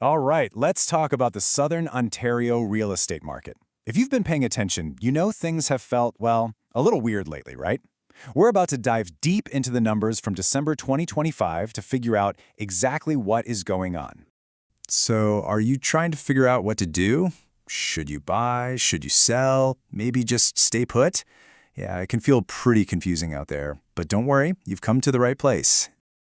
All right, let's talk about the Southern Ontario real estate market. If you've been paying attention, you know things have felt, well, a little weird lately, right? We're about to dive deep into the numbers from December 2025 to figure out exactly what is going on. So, are you trying to figure out what to do? Should you buy? Should you sell? Maybe just stay put? Yeah, it can feel pretty confusing out there, but don't worry, you've come to the right place.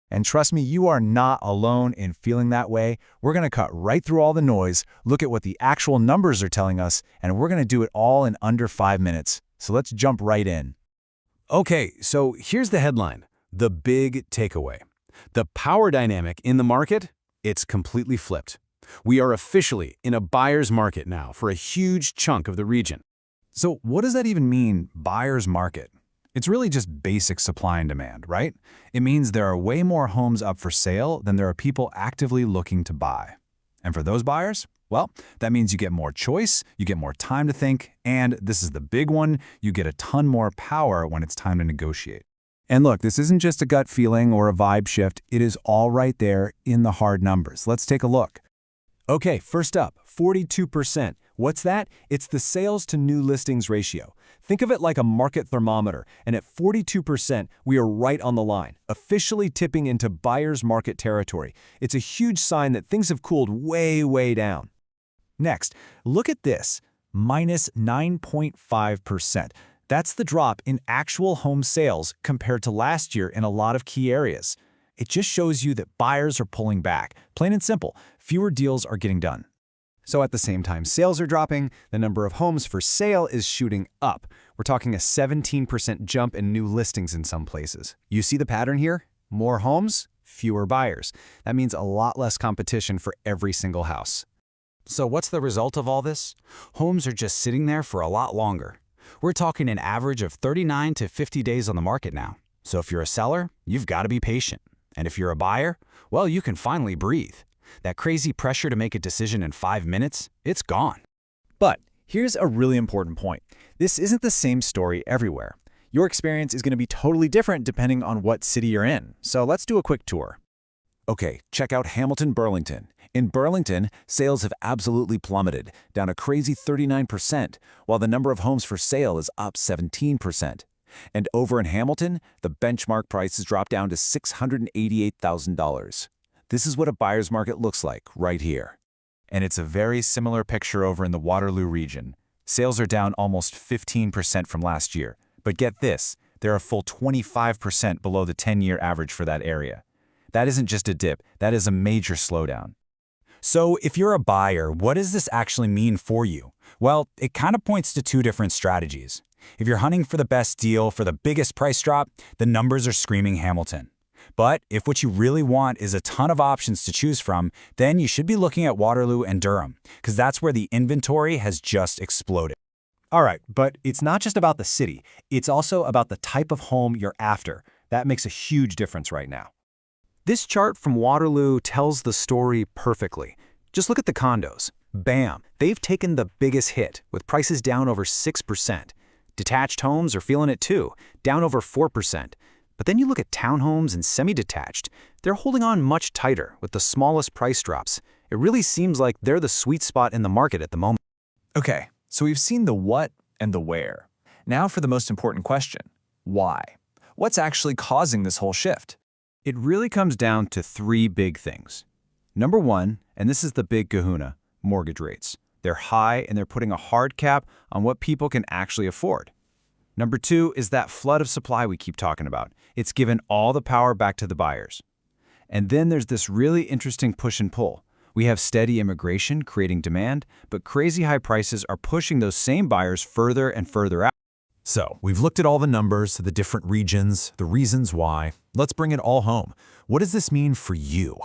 And trust me, you are not alone in feeling that way. We're going to cut right through all the noise, look at what the actual numbers are telling us, and we're going to do it all in under 5 minutes. So let's jump right in. Okay, so here's the headline, the big takeaway. The power dynamic in the market, it's completely flipped. We are officially in a buyer's market now for a huge chunk of the region. So what does that even mean, buyer's market? It's really just basic supply and demand, right? It means there are way more homes up for sale than there are people actively looking to buy. And for those buyers, well, that means you get more choice, you get more time to think, and this is the big one, you get a ton more power when it's time to negotiate. And look, this isn't just a gut feeling or a vibe shift, it is all right there in the hard numbers. Let's take a look. Okay, first up, 42%. What's that? It's the sales to new listings ratio. Think of it like a market thermometer, and at 42%, we are right on the line, officially tipping into buyer's market territory. It's a huge sign that things have cooled way, way down. Next, look at this, minus 9.5%. That's the drop in actual home sales compared to last year in a lot of key areas. It just shows you that buyers are pulling back. Plain and simple, fewer deals are getting done. So at the same time sales are dropping, the number of homes for sale is shooting up. We're talking a 17% jump in new listings in some places. You see the pattern here? More homes, fewer buyers. That means a lot less competition for every single house. So what's the result of all this? Homes are just sitting there for a lot longer. We're talking an average of 39 to 50 days on the market now. So if you're a seller, you've got to be patient. And if you're a buyer, well, you can finally breathe. That crazy pressure to make a decision in 5 minutes, it's gone. But here's a really important point. This isn't the same story everywhere. Your experience is going to be totally different depending on what city you're in. So let's do a quick tour. Okay, check out Hamilton, Burlington. In Burlington, sales have absolutely plummeted, down a crazy 39%, while the number of homes for sale is up 17%. And over in Hamilton, the benchmark price has dropped down to $688,000. This is what a buyer's market looks like right here. And it's a very similar picture over in the Waterloo region. Sales are down almost 15% from last year. But get this, they're a full 25% below the 10-year average for that area. That isn't just a dip, that is a major slowdown. So if you're a buyer, what does this actually mean for you? Well, it kind of points to two different strategies. If you're hunting for the best deal, for the biggest price drop, the numbers are screaming Hamilton. But if what you really want is a ton of options to choose from, then you should be looking at Waterloo and Durham, because that's where the inventory has just exploded. All right, but it's not just about the city. It's also about the type of home you're after. That makes a huge difference right now. This chart from Waterloo tells the story perfectly. Just look at the condos. Bam! They've taken the biggest hit, with prices down over 6%. Detached homes are feeling it too, down over 4%. But then you look at townhomes and semi-detached, they're holding on much tighter with the smallest price drops. It really seems like they're the sweet spot in the market at the moment. Okay, so we've seen the what and the where. Now for the most important question, why? What's actually causing this whole shift? It really comes down to three big things. Number one, and this is the big kahuna, mortgage rates. They're high and they're putting a hard cap on what people can actually afford. Number two is that flood of supply we keep talking about. It's given all the power back to the buyers. And then there's this really interesting push and pull. We have steady immigration creating demand, but crazy high prices are pushing those same buyers further and further out. So we've looked at all the numbers, the different regions, the reasons why. Let's bring it all home. What does this mean for you?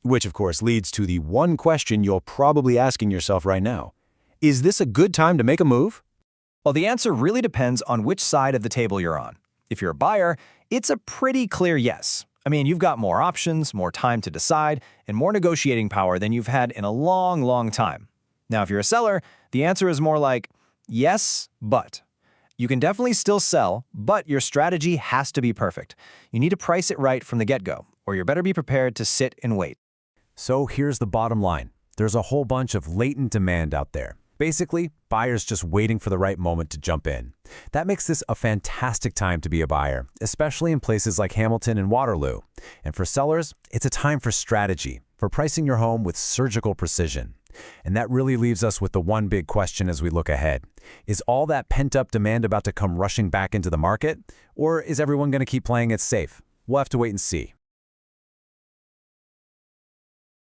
Which of course leads to the one question you're probably asking yourself right now. Is this a good time to make a move? Well, the answer really depends on which side of the table you're on. If you're a buyer, it's a pretty clear yes. I mean, you've got more options, more time to decide, and more negotiating power than you've had in a long, long time. Now, if you're a seller, the answer is more like yes, but. You can definitely still sell, but your strategy has to be perfect. You need to price it right from the get-go, or you better be prepared to sit and wait. So here's the bottom line. There's a whole bunch of latent demand out there. Basically, buyers just waiting for the right moment to jump in. That makes this a fantastic time to be a buyer, especially in places like Hamilton and Waterloo. And for sellers, it's a time for strategy, for pricing your home with surgical precision. And that really leaves us with the one big question as we look ahead. Is all that pent-up demand about to come rushing back into the market? Or is everyone going to keep playing it safe? We'll have to wait and see.